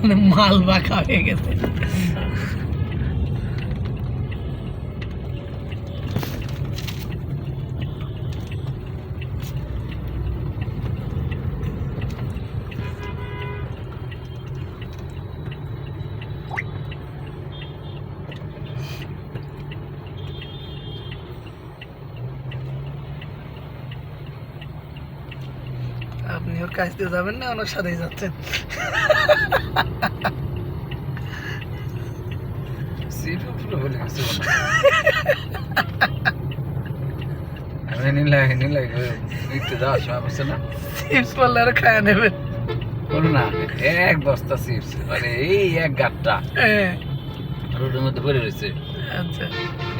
মানে মাল বাঁকা হয়ে গেছে। আপনি ওর কাছ দিয়ে যাবেন না ওনার সাথেই যাচ্ছেন? চিপস বললে আর খায়া নেবেন না, এক বস্তা চিপস মানে এই এক গাঁটটা হ্যাঁ রোডের মধ্যে পড়ে রয়েছে। আচ্ছা